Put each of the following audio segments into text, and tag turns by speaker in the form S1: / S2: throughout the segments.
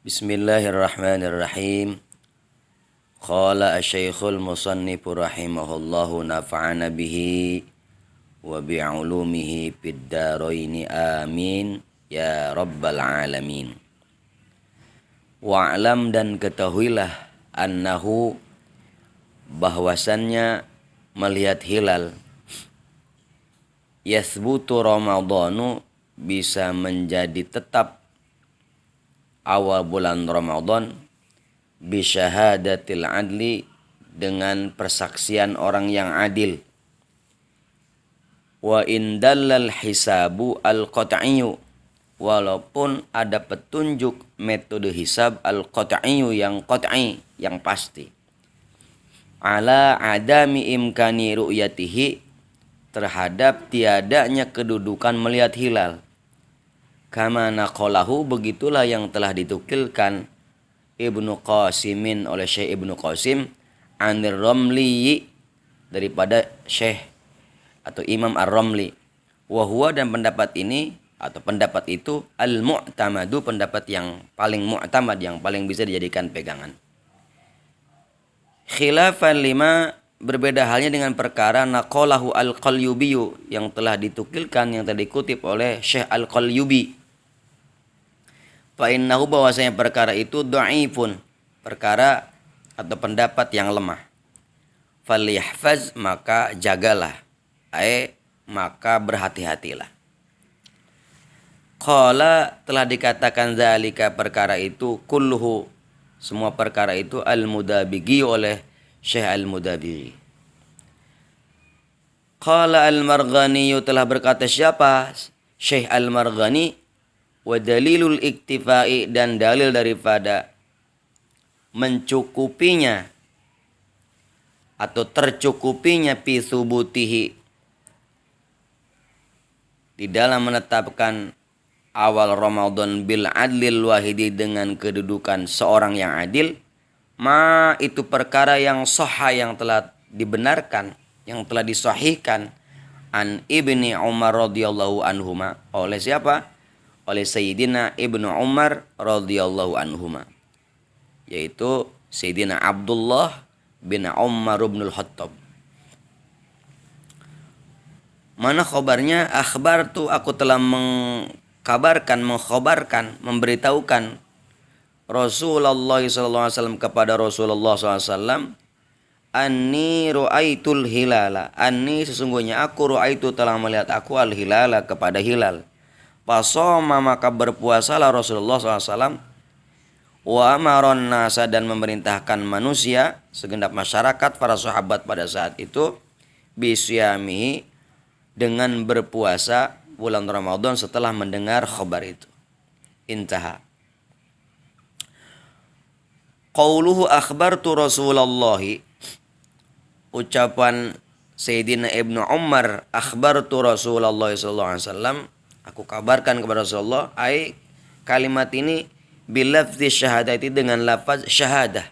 S1: Bismillahirrahmanirrahim. Qala asy-syaikh musannif rahimahullahu nafa'ana bihi wa bi'ulumihi fid dharain amin ya rabbal alamin. Wa'lam dan ketahuilah annahu bahwasannya melihat hilal yathbutu ramadhanu bisa menjadi tetap awal bulan Ramadan bisyahadatil adli dengan persaksian orang yang adil. Wa indallal hisabu al-qat'iyyu, walaupun ada petunjuk metode hisab al-qat'iyyu yang qat'i, yang pasti. Ala adami imkani ru'yatihi, terhadap tiadanya kedudukan melihat hilal. Kama naqalahu, begitulah yang telah ditukilkan Ibnu Qasimin oleh Syekh Ibnu Qasim Anir Ramli, daripada Syekh atau Imam Ar-Ramli. Wa dan pendapat ini atau pendapat itu al-mu'tamadu, pendapat yang paling mu'tamad, yang paling bisa dijadikan pegangan. Khilafan lima, berbeda halnya dengan perkara naqalahu al-Qalyubi, yang telah ditukilkan, yang telah dikutip oleh Syekh Al-Qalyubi. Fa innahu, bahwasanya perkara itu dhaifun, perkara atau pendapat yang lemah. Falyahfaz, maka jagalah, maka berhati-hatilah. Qala, telah dikatakan zalika, perkara itu, kulluhu, semua perkara itu, al-Mudabigi, oleh Syekh Al-Mudabigi. Qala Al-Marghani, telah berkata siapa? Syekh Al-Marghani. Wa dalilul iktifai, dan dalil daripada mencukupinya atau tercukupinya fi subutihi, di dalam menetapkan awal Ramadan bil adlil wahidi, dengan kedudukan seorang yang adil. Ma, itu perkara yang sahha, yang telah dibenarkan, yang telah disahihkan an Ibni Umar radhiyallahu anhuma, oleh siapa? Oleh Sayyidina Ibnu Umar radhiyallahu anhuma, yaitu Sayyidina Abdullah bin Umar bin Al-Khattab. Mana khabarnya? Akhbar tu, aku telah mengkabarkan, mengkhabarkan, memberitahukan Rasulullah SAW kepada Rasulullah SAW, anni ru'aitul hilala, anni, sesungguhnya aku, ru'aitu, telah melihat aku, al-hilala, kepada hilal. Fasoma, maka berpuasalah Rasulullah SAW. Wa amaron nasa, dan memerintahkan manusia, segenap masyarakat, para sahabat pada saat itu, bisyamihi, dengan berpuasa bulan Ramadan setelah mendengar khabar itu. Intaha. Qauluhu akhbartu Rasulullahi, ucapan Sayyidina Ibnu Umar, akhbartu Rasulullah SAW, aku kabarkan kepada Rasulullah, kalimat ini bilafzi syahadati, dengan lafaz syahadah,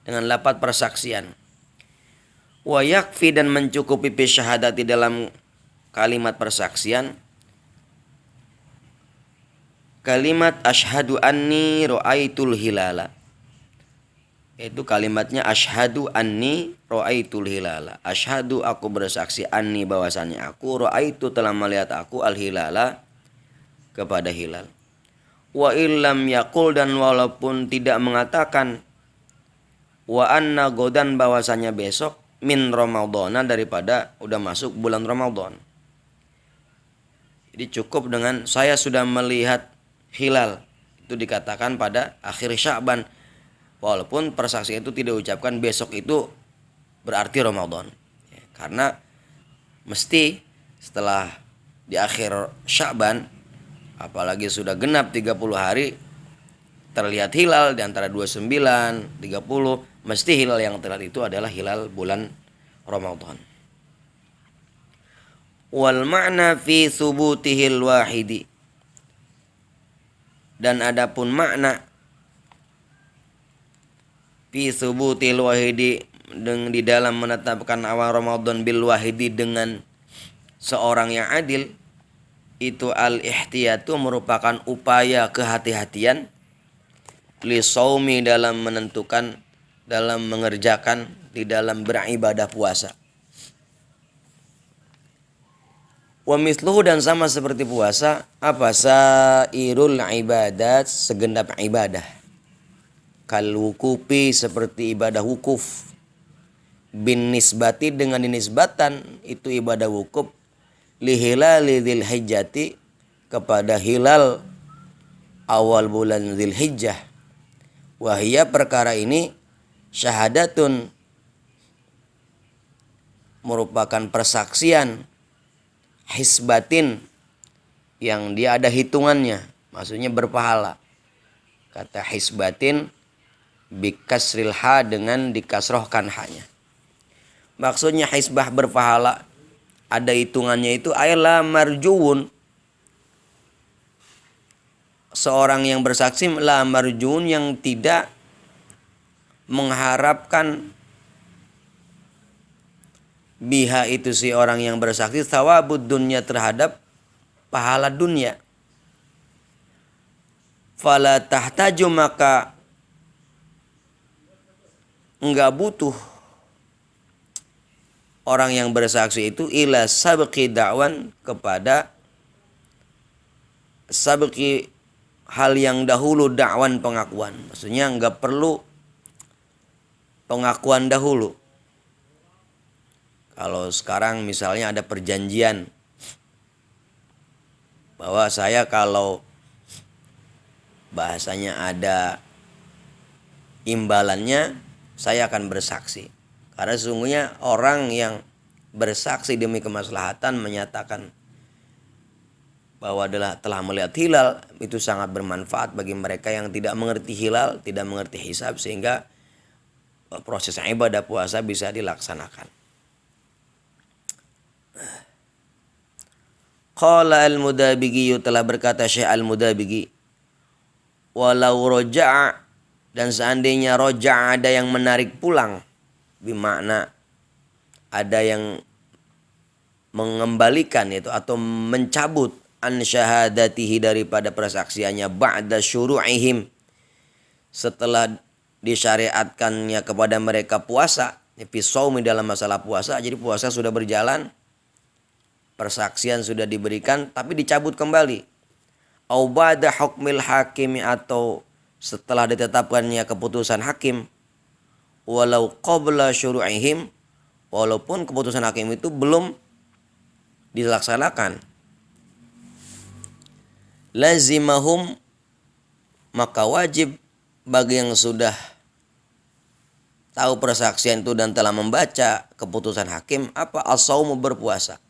S1: dengan lafaz persaksian. Wa yakfi, dan mencukupi bi syahadati, dalam kalimat persaksian, kalimat asyhadu anni ra'aitul hilala. Itu kalimatnya asyhadu anni ra'aitul hilala. Asyhadu, aku bersaksi, anni, bahwasannya aku, ra'aitu, telah melihat aku, al hilala, kepada hilal. Wa illam yaqul, dan walaupun tidak mengatakan, wa anna godan, bahwasanya besok, min Ramadhana, daripada udah masuk bulan Ramadan. Jadi cukup dengan saya sudah melihat hilal, itu dikatakan pada akhir Sya'ban, walaupun persaksian itu tidak ucapkan besok itu berarti Ramadan, karena mesti setelah di akhir Sya'ban, apalagi sudah genap 30 hari, terlihat hilal di antara 29, 30, mesti hilal yang terlihat itu adalah hilal bulan Ramadan. Wal ma'na fi subutihil wahidi, dan adapun makna fi subutil wahidi, di dalam menetapkan awal Ramadan bil wahidi, dengan seorang yang adil, itu al-ihtiyatu, merupakan upaya kehati-hatian, li shaumi dalam menentukan, dalam mengerjakan, di dalam beribadah puasa. Wa mithluhu dan sama seperti puasa apa sairul ibadat segenap ibadah. Kal wukufi seperti ibadah wukuf. Bin nisbati dengan dinisbatan itu ibadah wukuf li hilali dzilhijjati kepada hilal awal bulan Dzulhijjah. Wahia perkara ini syahadatun merupakan persaksian hisbatin yang dia ada hitungannya, maksudnya berpahala. Kata hisbatin bikasril ha dengan dikasrohkan hanya. Maksudnya hisbah berpahala ada hitungannya itu adalah marjuun. Seorang yang bersaksi la marjuun yang tidak mengharapkan biha itu si orang yang bersaksi thawabud dunya terhadap pahala dunia. Fala tahtaju maka enggak butuh orang yang bersaksi itu ila sabqi da'wan kepada sabqi hal yang dahulu da'wan pengakuan. Maksudnya enggak perlu pengakuan dahulu. Kalau sekarang misalnya ada perjanjian bahwa saya kalau bahasanya ada imbalannya saya akan bersaksi. Karena sesungguhnya orang yang bersaksi demi kemaslahatan menyatakan bahwa adalah telah melihat hilal itu sangat bermanfaat bagi mereka yang tidak mengerti hilal, tidak mengerti hisab sehingga proses ibadah puasa bisa dilaksanakan. Qala al-Mudabigi telah berkata Syekh al-Mudabigi walau roja'a dan seandainya roja'a ada yang menarik pulang bermakna ada yang mengembalikan itu atau mencabut an syahadatihi daripada persaksiannya ba'da syuru'ihim setelah disyariatkannya kepada mereka puasa fi shaumi dalam masalah puasa. Jadi puasa sudah berjalan, persaksian sudah diberikan tapi dicabut kembali. Au ba'da hukmil hakimi atau setelah ditetapkannya keputusan hakim walau qabla syuru'ihim walaupun keputusan hakim itu belum dilaksanakan lazimahum maka wajib bagi yang sudah tahu persaksian itu dan telah membaca keputusan hakim apa as-saumu berpuasa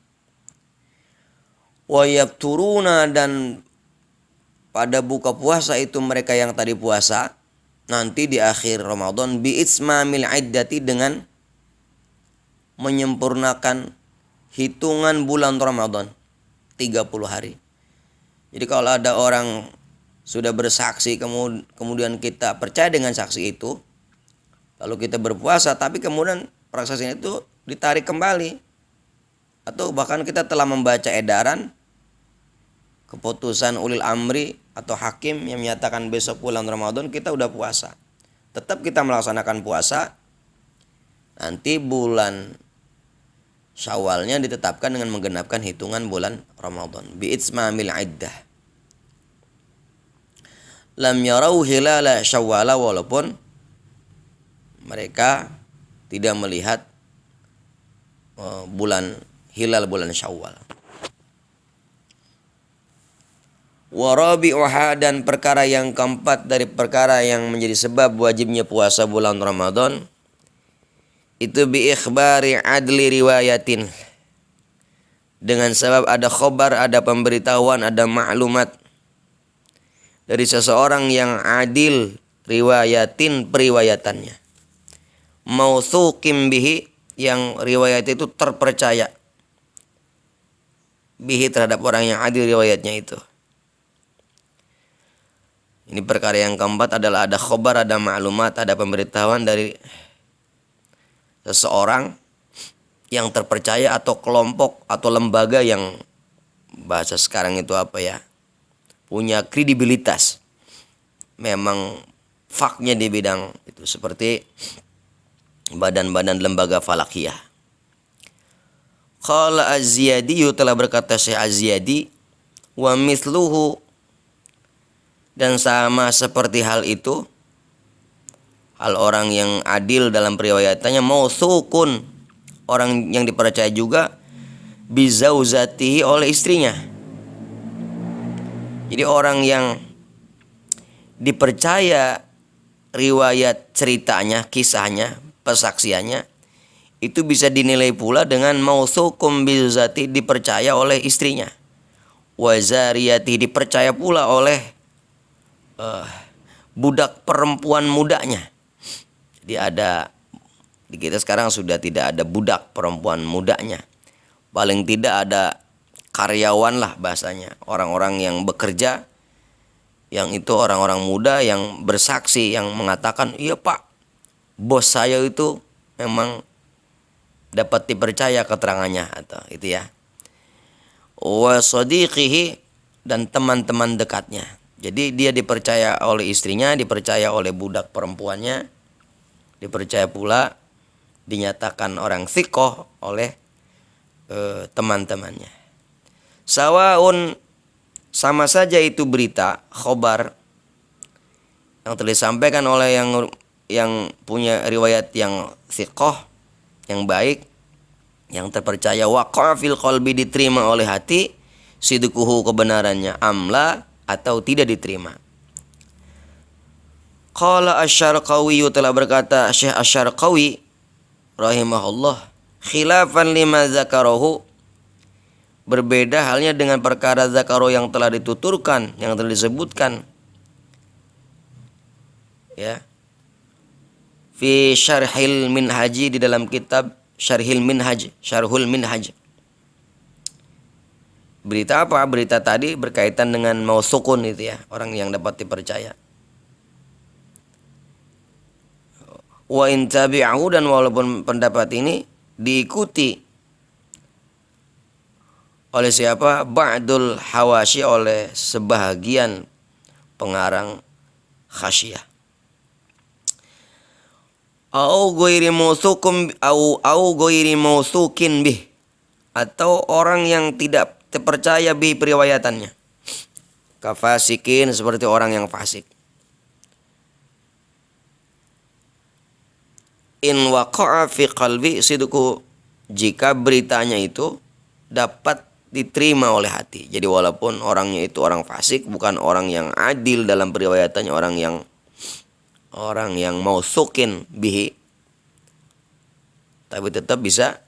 S1: wa yafturuna dan pada buka puasa itu mereka yang tadi puasa nanti di akhir Ramadan bi itsmamil iddati dengan menyempurnakan hitungan bulan Ramadan 30 hari. Jadi kalau ada orang sudah bersaksi kemudian kita percaya dengan saksi itu lalu kita berpuasa tapi kemudian persaksian itu ditarik kembali atau bahkan kita telah membaca edaran keputusan ulil amri atau hakim yang menyatakan besok bulan Ramadan kita udah puasa. Tetap kita melaksanakan puasa. Nanti bulan Syawalnya ditetapkan dengan menggenapkan hitungan bulan Ramadan. Bi'itsmamil iddah. Lam yarau hilala Syawala walaupun mereka tidak melihat hilal bulan Syawal. Warabi'uha dan perkara yang keempat dari perkara yang menjadi sebab wajibnya puasa bulan Ramadan itu bi ikhbari adli riwayatin dengan sebab ada khobar, ada pemberitahuan, ada maklumat dari seseorang yang adil riwayatin periwayatannya mautsuqim bihi yang riwayat itu terpercaya bihi terhadap orang yang adil riwayatnya itu. Ini perkara yang keempat adalah ada khobar, ada maklumat, ada pemberitahuan dari seseorang yang terpercaya atau kelompok atau lembaga yang bahasa sekarang itu apa ya, punya kredibilitas, memang faknya di bidang itu, seperti badan-badan lembaga falakiyah. Qala Az-Ziyadi, telah berkata Syekh Az-Ziyadi, wa mithluhu, dan sama seperti hal itu, hal orang yang adil dalam periwayatannya, mausukun, orang yang dipercaya juga, bizauzatihi, oleh istrinya. Jadi orang yang dipercaya riwayat ceritanya, kisahnya, persaksiannya, itu bisa dinilai pula dengan mausukum bizati, dipercaya oleh istrinya. Wazariyati, dipercaya pula oleh budak perempuan mudanya. Jadi di kita sekarang sudah tidak ada budak perempuan mudanya. Paling tidak ada karyawan lah bahasanya. Orang-orang yang bekerja, yang itu orang-orang muda yang bersaksi, yang mengatakan, iya pak, bos saya itu memang dapat dipercaya keterangannya, atau itu ya. Wa sadiqihi, dan teman-teman dekatnya. Jadi dia dipercaya oleh istrinya, dipercaya oleh budak perempuannya, dipercaya pula, dinyatakan orang thiqah oleh teman-temannya. Sawaun, sama saja itu berita, khobar yang telah disampaikan oleh yang punya riwayat yang thiqah, yang baik, yang terpercaya, waqa'a fil qalbi, diterima oleh hati, sidquhu, kebenarannya, amla, atau tidak diterima. Qala Asy-Syarqawi, telah berkata Syekh Asy-Syarqawi rahimahullah, khilafan lima zakarahu, berbeda halnya dengan perkara zakaro yang telah dituturkan, yang telah disebutkan, ya, fi syarhil minhaji, di dalam kitab syarhul minhaj. Berita apa? Berita tadi berkaitan dengan mausukun itu ya, orang yang dapat dipercaya. Wa in tabi'ahu, dan walaupun pendapat ini diikuti oleh siapa? Ba'dul hawasyi, oleh sebahagian pengarang khasyah. Au ghairi mausukin bih, atau orang yang tidak terpercaya bih periwayatannya. Kafasikin, seperti orang yang fasik. In waqa'a fi qalbi sidqu, jika beritanya itu dapat diterima oleh hati. Jadi walaupun orangnya itu orang fasik, bukan orang yang adil dalam periwayatannya, orang yang mausukin bihi, tapi tetap bisa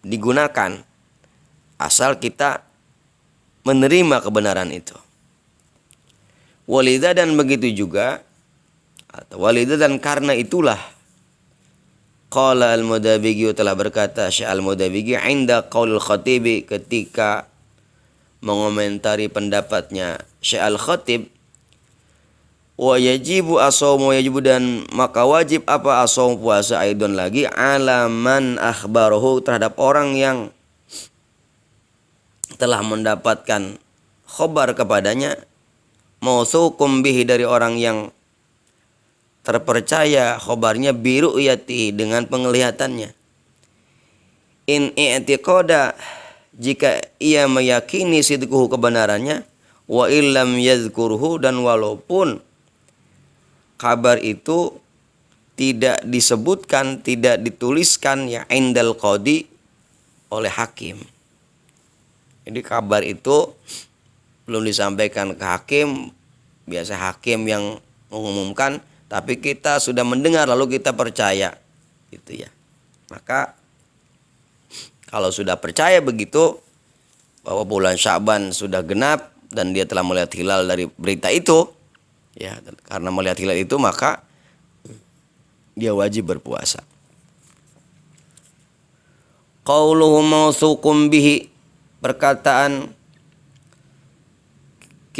S1: digunakan asal kita menerima kebenaran itu. Walidha, dan begitu juga, atau walidha, dan karena itulah, qala al-Mudabigi, telah berkata Syekh al-Mudabigi, inda qaulul khatibi, ketika mengomentari pendapatnya Syekh al-Khatib, wa yajibu as-shaumu, yajibu, dan maka wajib apa, as-shaum, puasa, aidon lagi, alaman akhbarahu, terhadap orang yang telah mendapatkan khobar kepadanya, mausukum bihi, dari orang yang terpercaya khobarnya, biru'yati, dengan penglihatannya. In i'tiqada, jika ia meyakini sidquhu, kebenarannya, wa illam yadhkurhu, dan walaupun kabar itu tidak disebutkan, tidak dituliskan, ya, indal qadi, oleh hakim. Jadi kabar itu belum disampaikan ke hakim, biasa hakim yang mengumumkan, tapi kita sudah mendengar lalu kita percaya, gitu ya. Maka kalau sudah percaya begitu bahwa bulan Sya'ban sudah genap dan dia telah melihat hilal dari berita itu, ya, karena melihat hilal itu maka dia wajib berpuasa. Qauluhu mausukum bihi, perkataan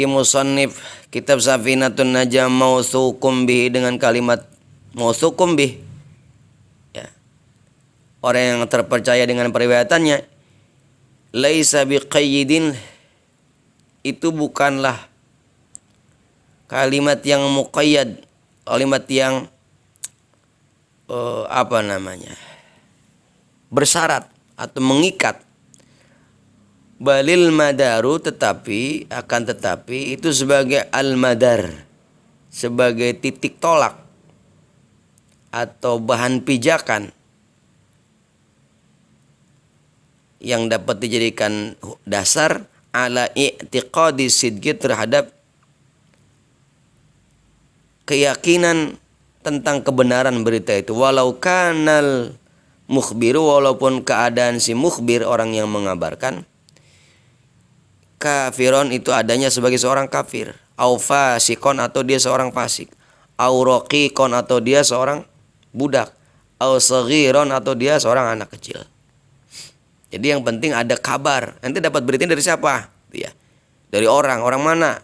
S1: Musannif kitab Safinatun Najah, mausukum bihi, dengan kalimat mausukum bihi, ya, orang yang terpercaya dengan periwayatannya, laisa biqayyidin, itu bukanlah kalimat yang muqayyad, kalimat yang bersyarat atau mengikat. Balil madaru, tetapi itu sebagai al-madar, sebagai titik tolak atau bahan pijakan yang dapat dijadikan dasar ala i'tiqadi sidqi, terhadap keyakinan tentang kebenaran berita itu. Walau kanal mukhbiru, walaupun keadaan si mukhbir, orang yang mengabarkan, kafiron, itu adanya sebagai seorang kafir, au fasikon, atau dia seorang fasik, au raqiqon, atau dia seorang budak, au saghiron, atau dia seorang anak kecil. Jadi yang penting ada kabar. Nanti dapat beritanya dari siapa? Ya, dari orang mana?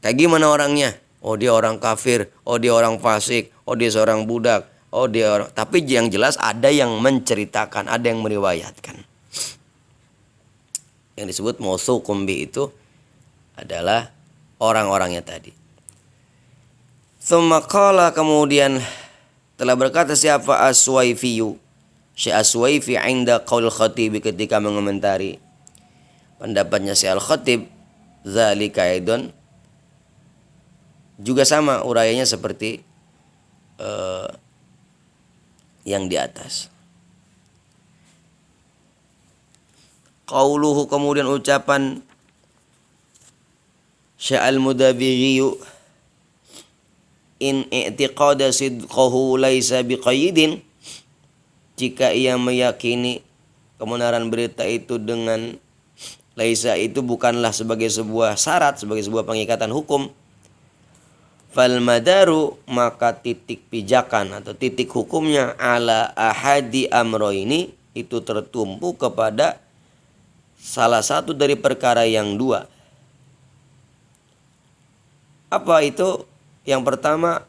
S1: Kayak gimana orangnya? Oh, dia orang kafir, oh dia orang fasik, oh dia seorang budak, oh dia orang. Tapi yang jelas ada yang menceritakan, ada yang meriwayatkan. Yang disebut mausuqum bi itu adalah orang-orangnya tadi. Tsumma qala, kemudian telah berkata siapa As-Suwaifiyu, Syekh As-Suwaifi, inda qaul Khatib, ketika mengomentari pendapatnya Syekh Al-Khatib, zalika aidon, juga sama uraiannya seperti yang di atas. Qauluhu, kemudian ucapan Syekh Al-Mudabiri, in i'tiqada sidqahu laisa biqayyidin, jika ia meyakini kebenaran berita itu dengan laisa, itu bukanlah sebagai sebuah syarat, sebagai sebuah pengikatan hukum, fal madaru, maka titik pijakan atau titik hukumnya ala ahadi amroini, itu tertumpu kepada salah satu dari perkara yang dua. Apa itu? Yang pertama,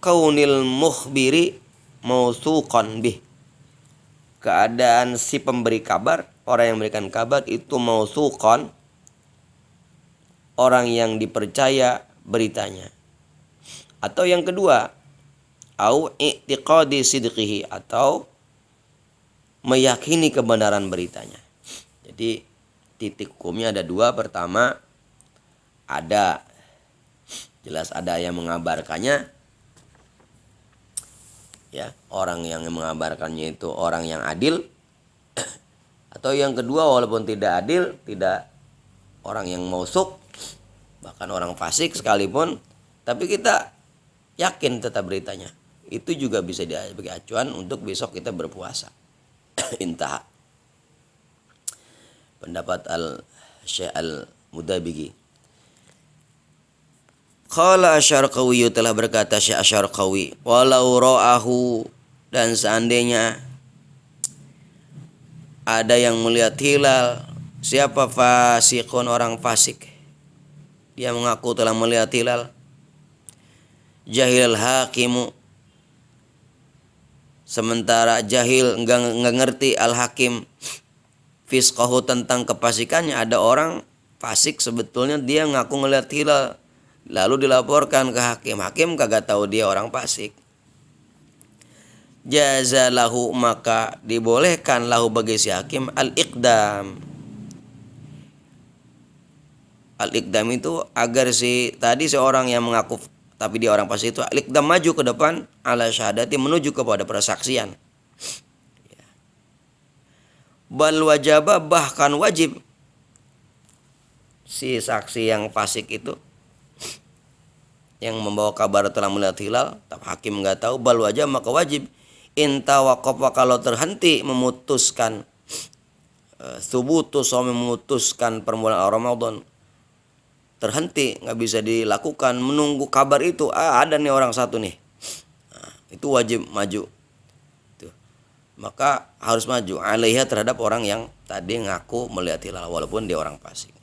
S1: kaunil mukhbiri mausuqan bih, keadaan si pemberi kabar, orang yang memberikan kabar itu mausuqan, orang yang dipercaya beritanya. Atau yang kedua, au i'tiqadi sidqihi, atau meyakini kebenaran beritanya. Jadi titik hukumnya ada dua. Pertama, ada jelas ada yang mengabarkannya, ya, orang yang mengabarkannya itu orang yang adil. Atau yang kedua, walaupun tidak adil, tidak orang yang mausuk, bahkan orang fasik sekalipun, tapi kita yakin tetap beritanya, itu juga bisa sebagai acuan untuk besok kita berpuasa. Intah. Pendapat Syekh Al-Mudabiri. Qala Asy-Syarqawi, telah berkata Syekh Asy-Syarqawi, walau ra'ahu, dan seandainya ada yang melihat hilal, siapa fasikun, orang fasik, dia mengaku telah melihat hilal, jahil hakimu, sementara jahil enggak ngerti al-hakim fisqahu, tentang kefasikannya. Ada orang fasik sebetulnya dia ngaku ngelihat hilal, lalu dilaporkan ke hakim, hakim kagak tahu dia orang fasik. Jazalahu, maka dibolehkan lahu bagi si hakim al-iqdam. Al-iqdam itu agar si tadi seorang yang mengaku tapi dia orang fasik itu al-iqdam, maju ke depan, ala syahadati, menuju kepada persaksian. Bal wajaba, bahkan wajib, si saksi yang fasik itu yang membawa kabar telah melihat hilal, tapi hakim enggak tahu, bal wajib, maka wajib, inta waqafa, kalau terhenti, memutuskan subutus, memutuskan permulaan Ramadan, terhenti, nggak bisa dilakukan, menunggu kabar itu, ada nih orang satu nih, itu wajib maju. Maka harus maju alaiha, terhadap orang yang tadi ngaku melihat hilal walaupun dia orang fasik.